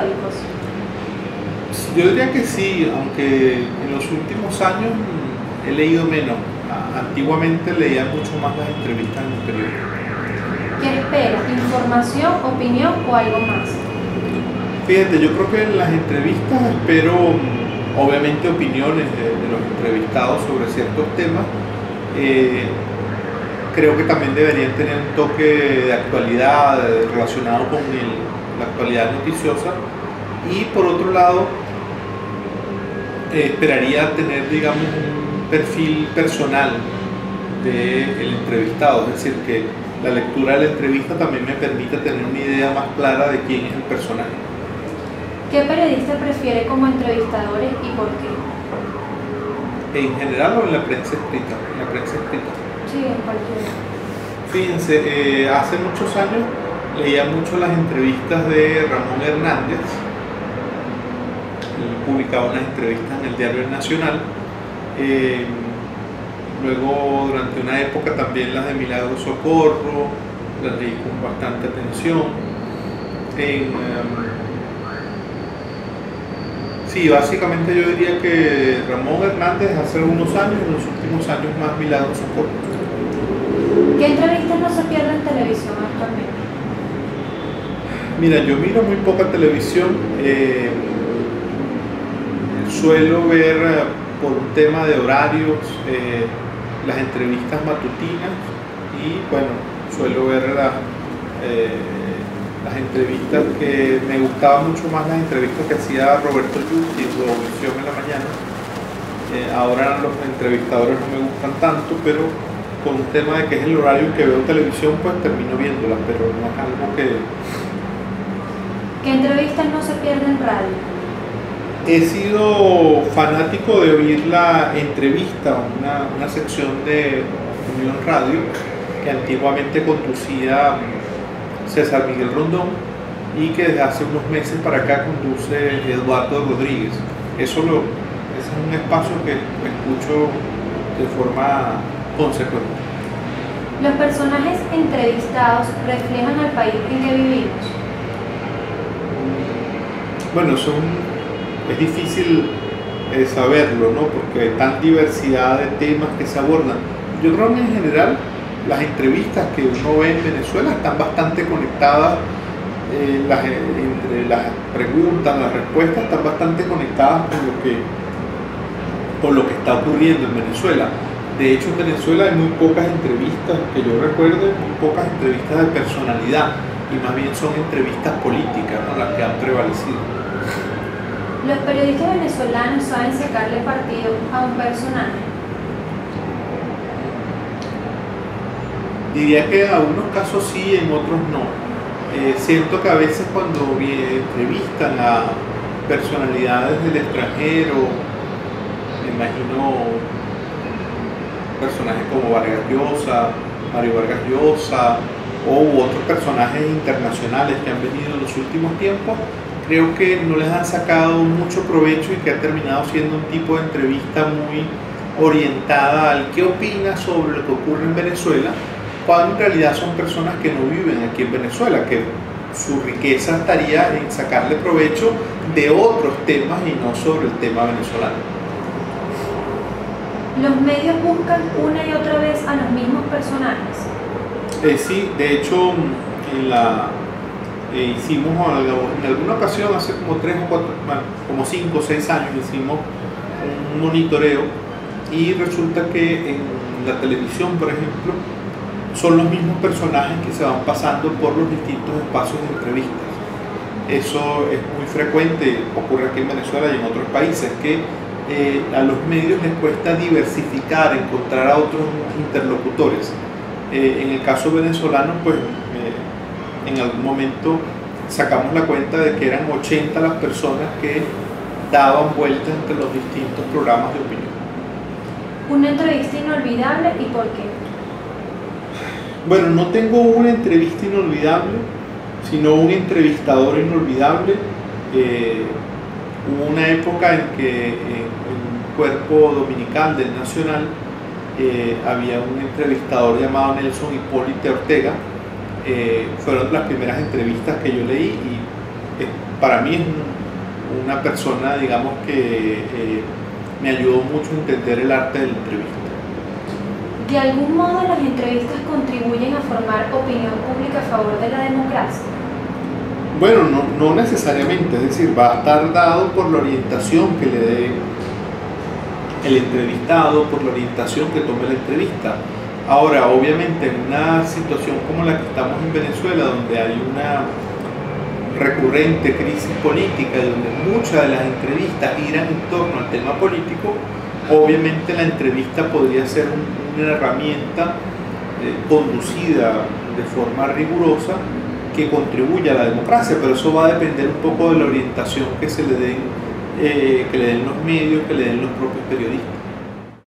periódicos? Yo diría que sí, aunque en los últimos años he leído menos. Antiguamente leía mucho más las entrevistas en el periódico. ¿Qué esperas? ¿Información, opinión o algo más? Fíjate, yo creo que en las entrevistas espero obviamente opiniones de los entrevistados sobre ciertos temas. Creo que también deberían tener un toque de actualidad relacionado con la actualidad noticiosa. Y por otro lado, esperaría tener, digamos, un perfil personal del entrevistado, es decir, que la lectura de la entrevista también me permita tener una idea más clara de quién es el personaje. ¿Qué periodista prefiere como entrevistadores y por qué? ¿En general o en la prensa escrita? En la prensa escrita. Sí, en cualquiera. Fíjense, hace muchos años leía mucho las entrevistas de Ramón Hernández. Él publicaba unas entrevistas en el diario El Nacional. Luego, durante una época, también las de Milagro Socorro, las leí con bastante atención. Sí, básicamente yo diría que Ramón Hernández hace algunos años, en los últimos años más Milagro Socorro. ¿Qué entrevistas no se pierden en televisión actualmente? Mira, yo miro muy poca televisión. Suelo ver por un tema de horarios las entrevistas matutinas y bueno, suelo ver las entrevistas que me gustaban mucho más, las entrevistas que hacía Roberto Yusti en Globovisión en la mañana. Ahora los entrevistadores no me gustan tanto, pero con un tema de que es el horario en que veo televisión, pues termino viéndolas, pero no es algo que... ¿Qué entrevistas no se pierden en radio? He sido fanático de oír la entrevista, una sección de Unión Radio que antiguamente conducía César Miguel Rondón y que desde hace unos meses para acá conduce Eduardo Rodríguez. Ese es un espacio que escucho de forma consecuente. ¿Los personajes entrevistados reflejan al país en que vivimos? Bueno, es difícil saberlo, ¿no? Porque hay tan diversidad de temas que se abordan. Yo creo que en general las entrevistas que uno ve en Venezuela están bastante conectadas, entre las preguntas, las respuestas están bastante conectadas con lo que está ocurriendo en Venezuela. De hecho, en Venezuela hay muy pocas entrevistas, que yo recuerde, muy pocas entrevistas de personalidad, y más bien son entrevistas políticas, ¿no?, las que han prevalecido. ¿Los periodistas venezolanos saben sacarle partido a un personaje? Diría que en algunos casos sí, en otros no. Siento que a veces cuando entrevistan a personalidades del extranjero, me imagino personajes como Vargas Llosa, Mario Vargas Llosa, u otros personajes internacionales que han venido en los últimos tiempos, creo que no les han sacado mucho provecho y que ha terminado siendo un tipo de entrevista muy orientada al qué opina sobre lo que ocurre en Venezuela, cuando en realidad son personas que no viven aquí en Venezuela, que su riqueza estaría en sacarle provecho de otros temas y no sobre el tema venezolano. ¿Los medios buscan una y otra vez a los mismos personajes? Sí, de hecho, hicimos en alguna ocasión, hace como 3 o 4, bueno, como 5 o 6 años, hicimos un monitoreo y resulta que en la televisión, por ejemplo, son los mismos personajes que se van pasando por los distintos espacios de entrevistas. Eso es muy frecuente, ocurre aquí en Venezuela y en otros países, que a los medios les cuesta diversificar, encontrar a otros interlocutores. En el caso venezolano, pues en algún momento sacamos la cuenta de que eran 80 las personas que daban vueltas entre los distintos programas de opinión. ¿Una entrevista inolvidable y por qué? Bueno, no tengo una entrevista inolvidable, sino un entrevistador inolvidable. Hubo una época en que en un cuerpo dominical del Nacional había un entrevistador llamado Nelson Hipólite Ortega. Fueron las primeras entrevistas que yo leí y para mí es una persona, digamos, que me ayudó mucho a entender el arte de la entrevista. ¿De algún modo las entrevistas contribuyen a formar opinión pública a favor de la democracia? Bueno, no necesariamente, es decir, va a estar dado por la orientación que le dé el entrevistado, por la orientación que tome la entrevista. Ahora, obviamente, en una situación como la que estamos en Venezuela, donde hay una recurrente crisis política, donde muchas de las entrevistas giran en torno al tema político, obviamente la entrevista podría ser una herramienta conducida de forma rigurosa que contribuya a la democracia, pero eso va a depender un poco de la orientación que le den los medios, que le den los propios periodistas.